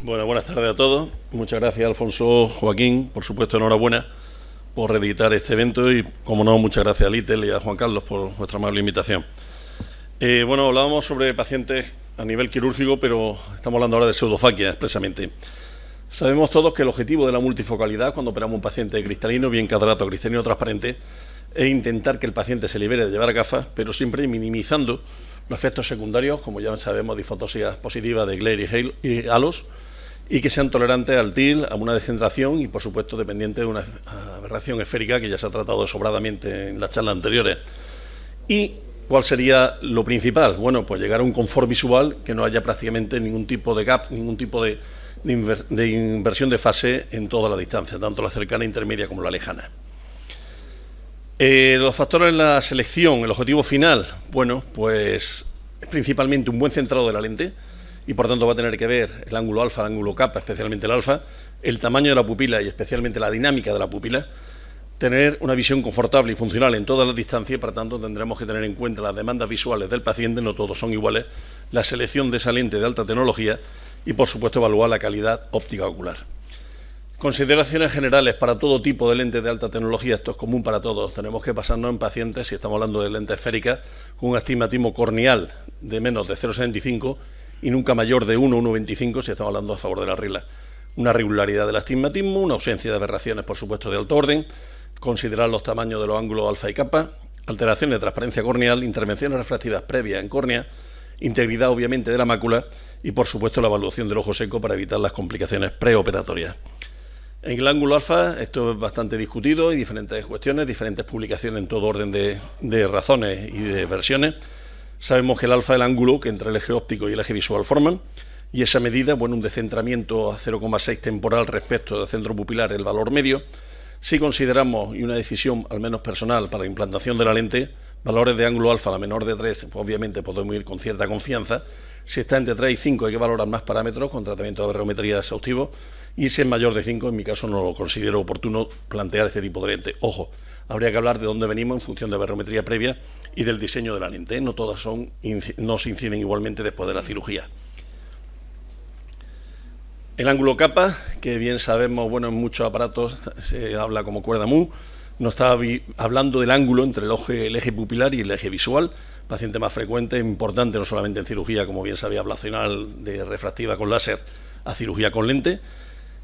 Bueno, buenas tardes a todos. Muchas gracias, Alfonso, Joaquín. Por supuesto, enhorabuena por reeditar este evento y, como no, muchas gracias a Litel y a Juan Carlos por vuestra amable invitación. Bueno, hablábamos sobre pacientes a nivel quirúrgico, pero estamos hablando ahora de pseudofaquia expresamente. Sabemos todos que el objetivo de la multifocalidad cuando operamos un paciente cristalino, bien catarata o cristalino transparente, es intentar que el paciente se libere de llevar gafas, pero siempre minimizando los efectos secundarios, como ya sabemos, disfotosia positiva de Glare y halos, y que sean tolerantes al TIL, a una descentración y, por supuesto, dependiente de una aberración esférica que ya se ha tratado sobradamente en las charlas anteriores. ¿Y cuál sería lo principal? Bueno, pues llegar a un confort visual, que no haya prácticamente ningún tipo de gap, ningún tipo de inversión de fase en toda la distancia, tanto la cercana, intermedia como la lejana. Los factores en la selección, el objetivo final, bueno, pues es principalmente un buen centrado de la lente y por tanto va a tener que ver el ángulo alfa, el ángulo kappa, especialmente el alfa, el tamaño de la pupila y especialmente la dinámica de la pupila, tener una visión confortable y funcional en todas las distancias y por tanto tendremos que tener en cuenta las demandas visuales del paciente, no todos son iguales, la selección de esa lente de alta tecnología y por supuesto evaluar la calidad óptica ocular. Consideraciones generales para todo tipo de lentes de alta tecnología, esto es común para todos. Tenemos que basarnos en pacientes, si estamos hablando de lentes esféricas, con un astigmatismo corneal de menos de 0,75 y nunca mayor de 1,25 si estamos hablando a favor de la regla. Una regularidad del astigmatismo, una ausencia de aberraciones, por supuesto, de alto orden, considerar los tamaños de los ángulos alfa y kappa, alteraciones de transparencia corneal, intervenciones refractivas previas en córnea, integridad, obviamente, de la mácula y, por supuesto, la evaluación del ojo seco para evitar las complicaciones preoperatorias. En el ángulo alfa, esto es bastante discutido, hay diferentes cuestiones, diferentes publicaciones en todo orden de razones y de versiones. Sabemos que el alfa es el ángulo que entre el eje óptico y el eje visual forman, y esa medida, bueno, un descentramiento a 0,6 temporal respecto del centro pupilar, el valor medio. Si consideramos, y una decisión al menos personal para la implantación de la lente, valores de ángulo alfa a la menor de 3, pues obviamente podemos ir con cierta confianza. Si está entre 3 y 5 hay que valorar más parámetros con tratamiento de aberrometría exhaustivo, y si es mayor de 5, en mi caso no lo considero oportuno plantear este tipo de lente. Ojo, habría que hablar de dónde venimos en función de aberrometría previa y del diseño de la lente. No todas no se inciden igualmente después de la cirugía. El ángulo kappa, que bien sabemos, bueno, en muchos aparatos se habla como cuerda mu, nos está hablando del ángulo entre el eje pupilar y el eje visual, paciente más frecuente, importante no solamente en cirugía, como bien sabía, ablacional de refractiva con láser a cirugía con lente.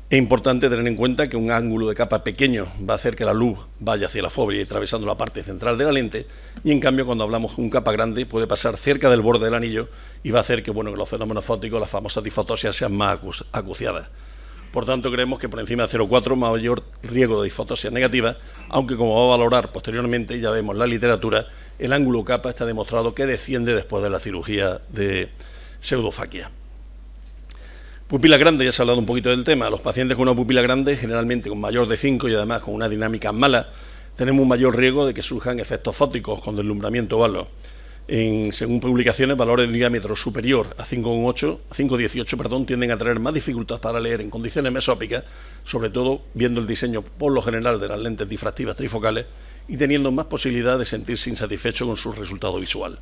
Es importante tener en cuenta que un ángulo de capa pequeño va a hacer que la luz vaya hacia la fóvea y atravesando la parte central de la lente, y en cambio cuando hablamos de un capa grande puede pasar cerca del borde del anillo y va a hacer que, bueno, que los fenómenos fóticos, las famosas disfotosias, sean más acuciadas. Por tanto, creemos que por encima de 0,4 mayor riesgo de disfotosia negativa, aunque como va a valorar posteriormente, ya vemos en la literatura, el ángulo capa está demostrado que desciende después de la cirugía de pseudofaquia. Pupila grande, ya se ha hablado un poquito del tema. Los pacientes con una pupila grande, generalmente con mayor de 5 y además con una dinámica mala, tenemos un mayor riesgo de que surjan efectos fóticos con deslumbramiento o halo. Según publicaciones, valores de diámetro superior a 5,18 tienden a tener más dificultad para leer en condiciones mesópicas, sobre todo viendo el diseño por lo general de las lentes difractivas trifocales y teniendo más posibilidad de sentirse insatisfecho con su resultado visual.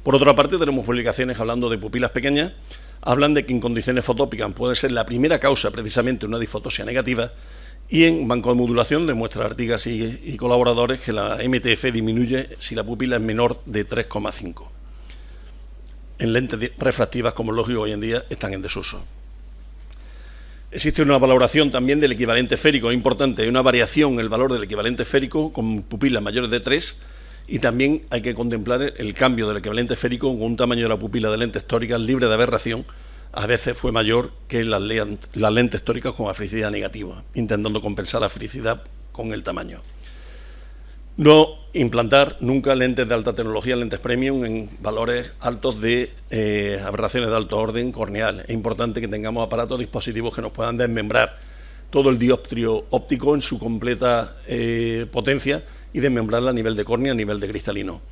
Por otra parte, tenemos publicaciones hablando de pupilas pequeñas, hablan de que en condiciones fotópicas puede ser la primera causa precisamente una disfotosia negativa, y en banco de modulación demuestra Artigas y colaboradores que la MTF disminuye si la pupila es menor de 3,5. En lentes refractivas, como es lógico hoy en día, están en desuso. Existe una valoración también del equivalente esférico, es importante, hay una variación en el valor del equivalente esférico con pupilas mayores de 3, y también hay que contemplar el cambio del equivalente esférico con un tamaño de la pupila de lentes tóricas libre de aberración. A veces fue mayor que las lentes tóricas con africidad negativa, intentando compensar la africidad con el tamaño. No implantar nunca lentes de alta tecnología, lentes premium, en valores altos de aberraciones de alto orden corneal. Es importante que tengamos aparatos, dispositivos que nos puedan desmembrar todo el dioptrio óptico en su completa potencia y desmembrarla a nivel de córnea, a nivel de cristalino.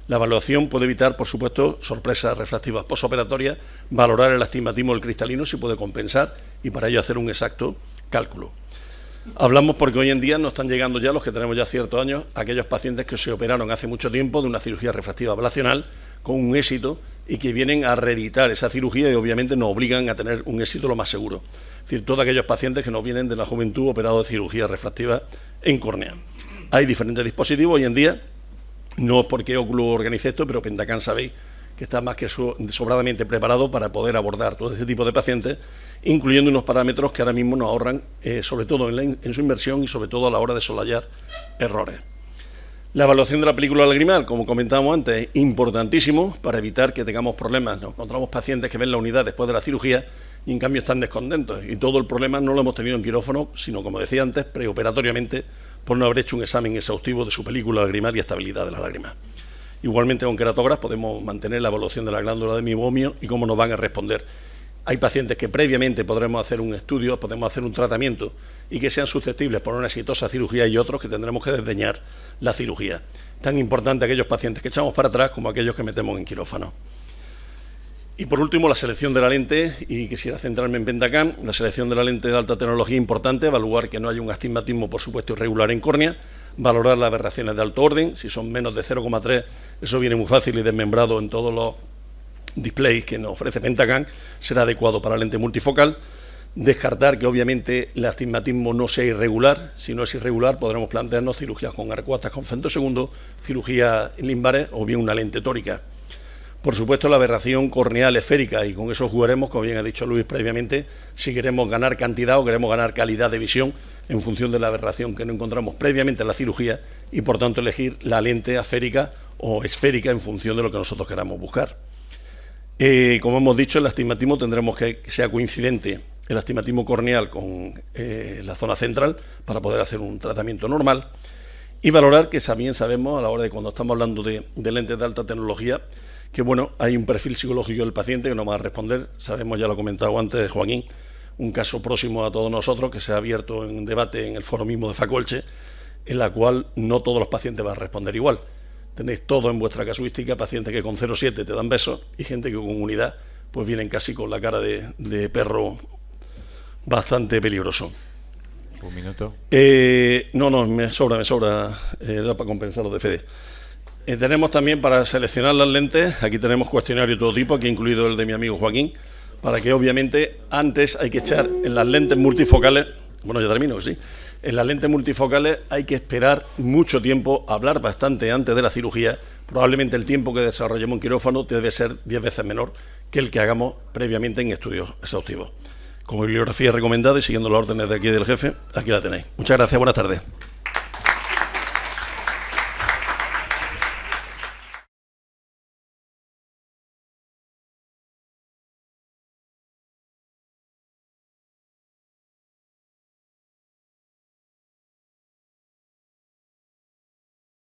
La evaluación puede evitar, por supuesto, sorpresas refractivas posoperatorias, valorar el astigmatismo del cristalino si puede compensar y para ello hacer un exacto cálculo. Hablamos porque hoy en día nos están llegando ya, los que tenemos ya ciertos años, aquellos pacientes que se operaron hace mucho tiempo de una cirugía refractiva ablacional con un éxito y que vienen a reeditar esa cirugía y obviamente nos obligan a tener un éxito lo más seguro. Es decir, todos aquellos pacientes que nos vienen de la juventud operados de cirugía refractiva en córnea. Hay diferentes dispositivos hoy en día, no es porque Oculus organice esto, pero Pentacam sabéis que está más que sobradamente preparado para poder abordar todo este tipo de pacientes, incluyendo unos parámetros que ahora mismo nos ahorran, sobre todo en su inversión y sobre todo a la hora de solayar errores. La evaluación de la película lagrimal, como comentábamos antes, es importantísimo para evitar que tengamos problemas. Nos encontramos pacientes que ven la unidad después de la cirugía y en cambio están descontentos. Y todo el problema no lo hemos tenido en quirófano, sino, como decía antes, preoperatoriamente, por no haber hecho un examen exhaustivo de su película lagrimal y estabilidad de la lágrima. Igualmente, con queratógrafos podemos mantener la evaluación de la glándula de meiomio y cómo nos van a responder. Hay pacientes que previamente podremos hacer un estudio, podemos hacer un tratamiento y que sean susceptibles por una exitosa cirugía y otros que tendremos que desdeñar la cirugía. Tan importante aquellos pacientes que echamos para atrás como aquellos que metemos en quirófano. Y por último, la selección de la lente, y quisiera centrarme en Pentacam. La selección de la lente de alta tecnología es importante, evaluar que no haya un astigmatismo, por supuesto, irregular en córnea, valorar las aberraciones de alto orden, si son menos de 0,3, eso viene muy fácil y desmembrado en todos los displays que nos ofrece Pentacam, será adecuado para lente multifocal. Descartar que obviamente el astigmatismo no sea irregular, si no es irregular podremos plantearnos cirugías con arcuatas con femtosegundo, cirugía limbares o bien una lente tórica. Por supuesto, la aberración corneal esférica, y con eso jugaremos, como bien ha dicho Luis previamente, si queremos ganar cantidad o queremos ganar calidad de visión en función de la aberración que no encontramos previamente en la cirugía y, por tanto, elegir la lente asférica o esférica en función de lo que nosotros queramos buscar. Como hemos dicho, el astigmatismo tendremos que sea coincidente el astigmatismo corneal con la zona central para poder hacer un tratamiento normal y valorar que también sabemos a la hora de cuando estamos hablando de lentes de alta tecnología que bueno, hay un perfil psicológico del paciente que nos va a responder. Sabemos, ya lo ha comentado antes Joaquín, un caso próximo a todos nosotros que se ha abierto en debate en el foro mismo de Facolche, en la cual no todos los pacientes van a responder igual. Tenéis todo en vuestra casuística, pacientes que con 0,7 te dan besos y gente que con unidad pues vienen casi con la cara de perro bastante peligroso. Un minuto. No, me sobra, era para compensar los de Fede. Tenemos también para seleccionar las lentes, aquí tenemos cuestionario de todo tipo, aquí incluido el de mi amigo Joaquín, para que obviamente antes hay que echar en las lentes multifocales, bueno ya termino, sí, en las lentes multifocales hay que esperar mucho tiempo, hablar bastante antes de la cirugía, probablemente el tiempo que desarrollemos en quirófano debe ser 10 veces menor que el que hagamos previamente en estudios exhaustivos. Con bibliografía recomendada y siguiendo las órdenes de aquí del jefe, aquí la tenéis. Muchas gracias, buenas tardes.